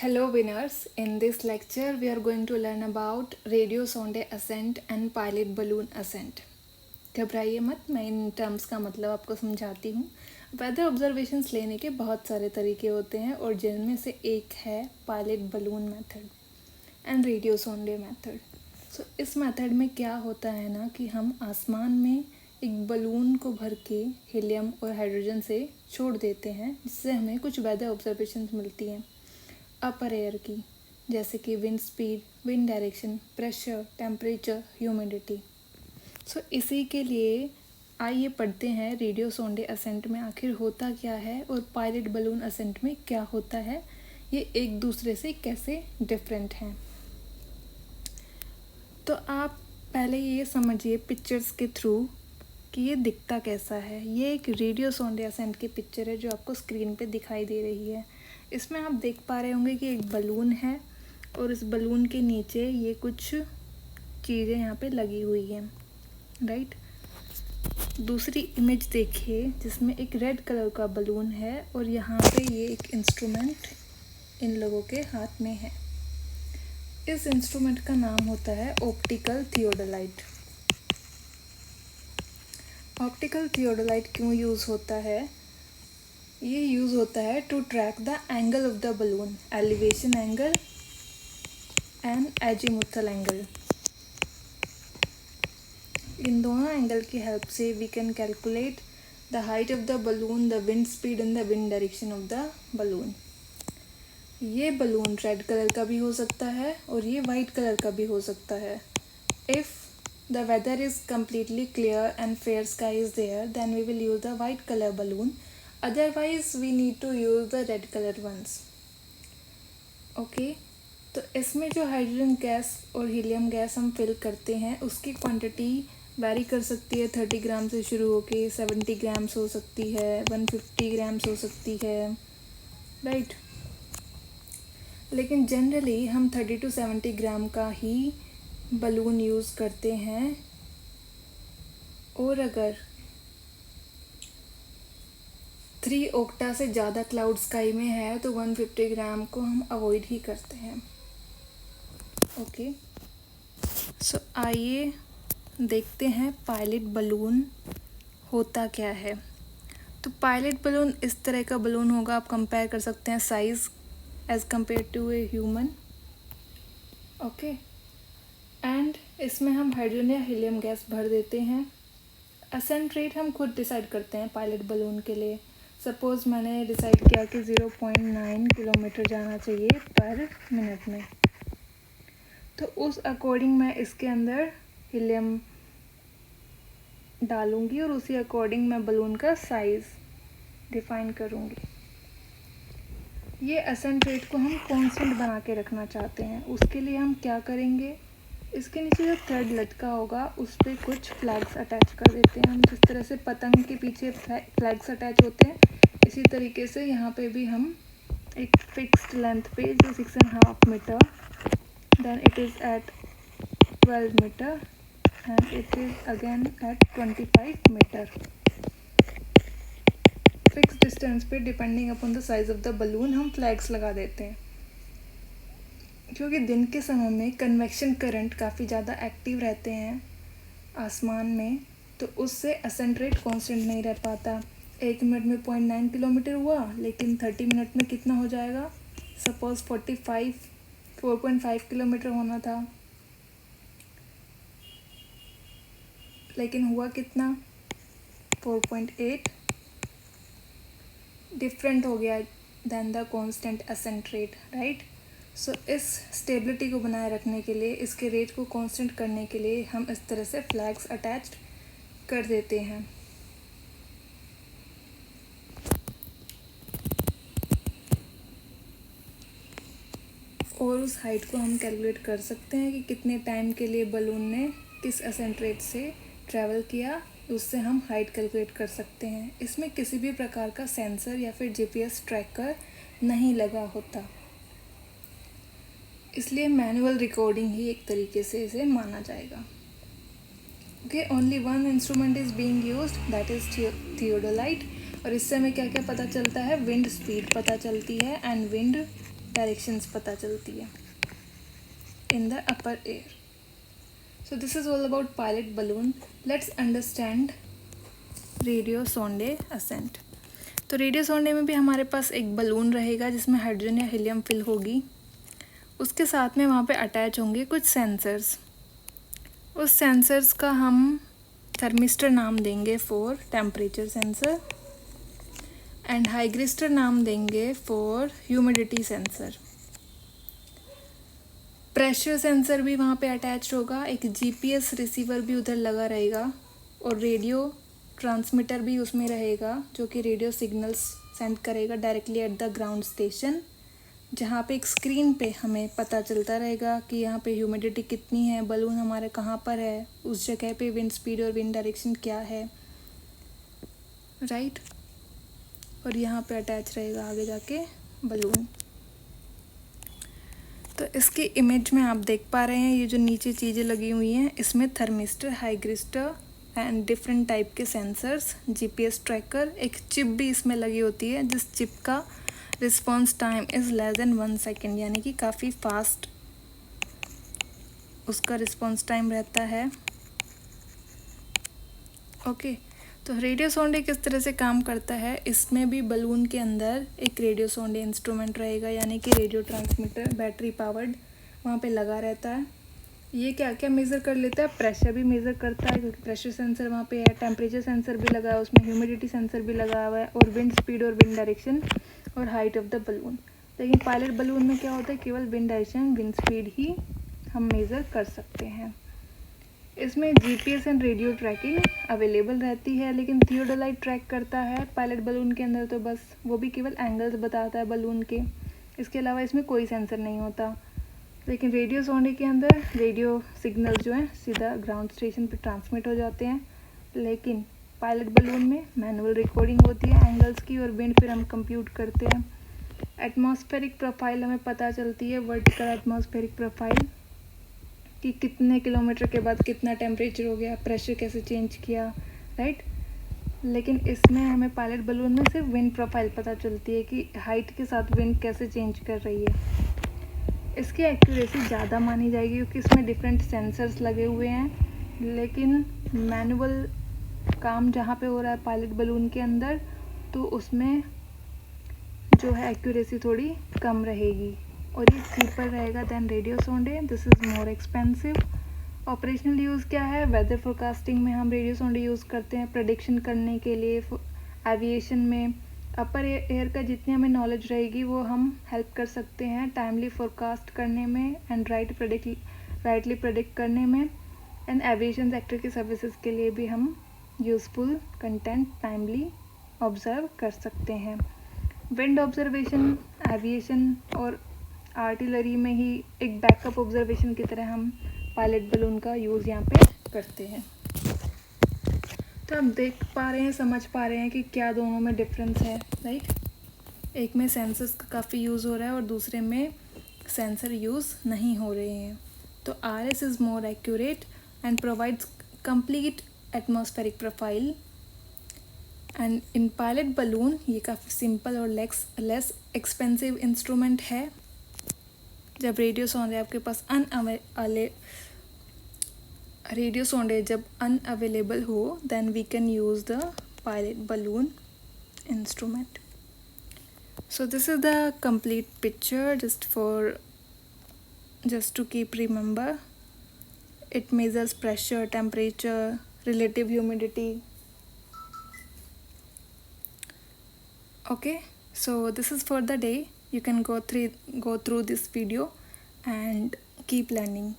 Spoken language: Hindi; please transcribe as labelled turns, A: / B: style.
A: Hello winners, in this lecture we are going to learn about radio sonde ascent and pilot balloon ascent. घबराइए मत, मैं इन टर्म्स का मतलब आपको समझाती हूँ. वेदर ऑब्जर्वेशंस लेने के बहुत सारे तरीके होते हैं और जिनमें से एक है pilot balloon method and radiosonde method. So इस मेथड में क्या होता है ना कि हम आसमान में एक बलून को भर के हीलियम और हाइड्रोजन से छोड़ देते हैं जिससे हमें कुछ वेदर ऑब्जर्वेशंस मिलती हैं अपर एयर की, जैसे कि wind speed, wind direction, pressure, temperature, humidity. So इसी के लिए आइए पढ़ते हैं रेडियो सोंडे असेंट में आखिर होता क्या है और पायलट बलून असेंट में क्या होता है, ये एक दूसरे से कैसे डिफरेंट हैं. तो आप पहले ये समझिए पिक्चर्स के थ्रू कि ये दिखता कैसा है. ये एक रेडियो सोंडे असेंट की पिक्चर है जो आपको स्क्रीन पे दिखाई दे रही है. इसमें आप देख पा रहे होंगे कि एक बलून है और इस बलून के नीचे ये कुछ चीज़ें यहाँ पे लगी हुई हैं, राइट. दूसरी इमेज देखिए जिसमें एक रेड कलर का बलून है और यहाँ पे ये एक इंस्ट्रूमेंट इन लोगों के हाथ में है. इस इंस्ट्रूमेंट का नाम होता है ऑप्टिकल थियोडोलाइट. ऑप्टिकल थियोडोलाइट क्यों यूज़ होता है? ये यूज़ होता है to track the angle of the balloon, elevation angle and azimuthal angle. इन दोनों एंगल की हेल्प से we can calculate the height of the balloon, the wind speed and the wind direction of the balloon. ये बलून रेड कलर का भी हो सकता है और ये वाइट कलर का भी हो सकता है. If the weather is completely clear and fair sky is there, then we will use the white color balloon. Otherwise we need to use the red color ones. Okay, तो इसमें जो हाइड्रोजन गैस और हीलियम गैस हम फिल करते हैं उसकी क्वांटिटी वेरी कर सकती है. 30 ग्राम से शुरू होके 70 ग्राम्स हो सकती है, 150 ग्राम्स हो सकती है, राइट. लेकिन जनरली हम 30 to 70 ग्राम का ही बलून यूज़ करते हैं. और अगर 3 ओक्टा से ज़्यादा क्लाउड स्काई में है तो 150 ग्राम को हम अवॉइड ही करते हैं. ओके, सो आइए देखते हैं पायलट बलून होता क्या है. तो पायलट बलून इस तरह का बलून होगा. आप कंपेयर कर सकते हैं size as compare to a human. Okay, and इसमें हम हाइड्रोजन या हीलियम गैस भर देते हैं. असेंट रेट हम खुद डिसाइड करते हैं पायलट बलून के लिए. सपोज़ मैंने डिसाइड किया कि 0.9 किलोमीटर जाना चाहिए पर मिनट में, तो उस अकॉर्डिंग मैं इसके अंदर हीलियम डालूँगी और उसी अकॉर्डिंग मैं बलून का साइज़ डिफ़ाइन करूँगी. ये असेंट रेट को हम कांस्टेंट बना के रखना चाहते हैं. उसके लिए हम क्या करेंगे, इसके नीचे जो थ्रेड लटका होगा उस पर कुछ फ्लैग्स अटैच कर देते हैं. हम जिस तरह से पतंग के पीछे फ्लैग्स अटैच होते हैं इसी तरीके से यहाँ पे भी हम एक फिक्स्ड लेंथ पे जो 6.5 metre, then it is at 12 metre and it is again at 25 metre. Fix distance पे depending upon the size of the balloon हम फ्लैग्स लगा देते हैं. क्योंकि दिन के समय में कन्वेक्शन करंट काफ़ी ज़्यादा एक्टिव रहते हैं आसमान में, तो उससे असेंट रेट कांस्टेंट नहीं रह पाता. 1 मिनट में 0.9 किलोमीटर हुआ, लेकिन 30 मिनट में कितना हो जाएगा. सपोज़ 4.5 किलोमीटर होना था, लेकिन हुआ कितना, 4.8. डिफरेंट हो गया than the constant ascent rate, right. So इस स्टेबिलिटी को बनाए रखने के लिए, इसके रेट को कांस्टेंट करने के लिए हम इस तरह से फ्लैग्स अटैच्ड कर देते हैं. और उस हाइट को हम कैलकुलेट कर सकते हैं कि कितने टाइम के लिए बलून ने किस असेंट रेट से ट्रैवल किया. उससे हम हाइट कैलकुलेट कर सकते हैं. इसमें किसी भी प्रकार का सेंसर या फिर GPS ट्रैकर नहीं लगा होता, इसलिए मैनुअल रिकॉर्डिंग ही एक तरीके से इसे माना जाएगा. Okay, only one instrument is being used, that is theodolite. और इससे हमें क्या क्या पता चलता है, विंड स्पीड पता चलती है एंड विंड डायरेक्शंस पता चलती है in the upper air. So this is all about pilot balloon. Let's understand radio sonde ascent. तो रेडियो सोंडे में भी हमारे पास एक बलून रहेगा जिसमें हाइड्रोजन या हीलियम फिल होगी. उसके साथ में वहाँ पे अटैच होंगे कुछ सेंसर्स. उस सेंसर्स का हम थर्मिस्टर नाम देंगे फॉर टेम्परेचर सेंसर एंड हाइग्रिस्टर नाम देंगे for humidity sensor. Pressure sensor भी वहाँ पे अटैच होगा. एक जीपीएस रिसीवर भी उधर लगा रहेगा और रेडियो ट्रांसमीटर भी उसमें रहेगा जो कि रेडियो सिग्नल्स सेंड करेगा directly at the ground station, जहाँ पे एक स्क्रीन पे हमें पता चलता रहेगा कि यहाँ पे ह्यूमिडिटी कितनी है, बलून हमारे कहाँ पर है, उस जगह पे विंड स्पीड और विंड डायरेक्शन क्या है, राइट. और यहाँ पे अटैच रहेगा आगे जाके बलून. तो इसकी इमेज में आप देख पा रहे हैं ये जो नीचे चीज़ें लगी हुई हैं इसमें थर्मिस्टर, हाइग्रिस्टर एंड डिफरेंट टाइप के सेंसर्स, जीपीएस ट्रैकर, एक चिप भी इसमें लगी होती है जिस चिप का response time is less than 1 second, यानी कि काफ़ी फास्ट उसका रिस्पॉन्स टाइम रहता है. ओके. तो रेडियो सोंडे किस तरह से काम करता है, इसमें भी बलून के अंदर एक रेडियो सोंडे इंस्ट्रूमेंट रहेगा यानी कि रेडियो ट्रांसमीटर बैटरी पावर्ड वहाँ पे लगा रहता है. ये क्या क्या मेज़र कर लेता है, प्रेशर भी मेज़र करता है क्योंकि प्रेशर सेंसर वहाँ पे है, टेम्परेचर सेंसर भी लगा है उसमें, ह्यूमिडिटी सेंसर भी लगा हुआ है और विंड स्पीड और विंड डायरेक्शन और हाइट ऑफ द बलून. लेकिन पायलट बलून में क्या होता है, केवल विंड डायरेक्शन विंड स्पीड ही हम मेज़र कर सकते हैं. इसमें GPS and radio tracking available रहती है, लेकिन थियोडोलाइट ट्रैक करता है पायलट बलून के अंदर तो बस वो भी केवल एंगल्स बताता है बलून के, इसके अलावा इसमें कोई सेंसर नहीं होता. लेकिन रेडियो सोंडे के अंदर रेडियो सिग्नल जो है सीधा ग्राउंड स्टेशन पर ट्रांसमिट हो जाते हैं, लेकिन पायलट बलून में मैनुअल रिकॉर्डिंग होती है एंगल्स की और विंड फिर हम कंप्यूट करते हैं. एटमॉस्फेरिक प्रोफाइल हमें पता चलती है, वर्टिकल एटमॉस्फेरिक प्रोफाइल कि कितने किलोमीटर के बाद कितना टेम्परेचर हो गया, प्रेशर कैसे चेंज किया, राइट. लेकिन इसमें हमें पायलट बलून में सिर्फ विंड प्रोफाइल पता चलती है कि हाइट के साथ विंड कैसे चेंज कर रही है. इसकी एक्यूरेसी ज़्यादा मानी जाएगी क्योंकि इसमें डिफरेंट सेंसर्स लगे हुए हैं, लेकिन मैनुअल काम जहाँ पे हो रहा है पायलट बलून के अंदर तो उसमें जो है एक्यूरेसी थोड़ी कम रहेगी और ये चीपर रहेगा than radio sonde. This is more expensive. Operational use क्या है, वेदर फोरकास्टिंग में हम रेडियो सोंडे यूज़ करते हैं प्रेडिक्शन करने के लिए. एविएशन में अपर एयर का जितनी हमें नॉलेज रहेगी वो हम हेल्प कर सकते हैं टाइमली फोरकास्ट करने में एंड राइटली प्रेडिक्ट करने में. एंड एविएशन सेक्टर की सर्विसेज के लिए भी हम यूज़फुल कंटेंट टाइमली ऑब्जर्व कर सकते हैं. विंड ऑब्जर्वेशन एविएशन और आर्टिलरी में ही एक बैकअप ऑब्जर्वेशन की तरह हम पायलट बलून का यूज़ यहाँ पे करते हैं. तो आप देख पा रहे हैं, समझ पा रहे हैं कि क्या दोनों में डिफरेंस है, राइट. एक में सेंसर्स का काफ़ी यूज़ हो रहा है और दूसरे में सेंसर यूज़ नहीं हो रहे हैं. तो RS is more accurate and provides complete atmospheric profile. And in pilot balloon ये काफ़ी सिंपल और लेस एक्सपेंसिव इंस्ट्रूमेंट है. जब रेडियो सोंडे आपके पास रेडियो सोंडे जब अनअवेलेबल हो then we can use the pilot balloon instrument. So this is the complete picture just to keep remember. It measures pressure, temperature, relative humidity. Okay, so this is for the day. You can go through this video and keep learning.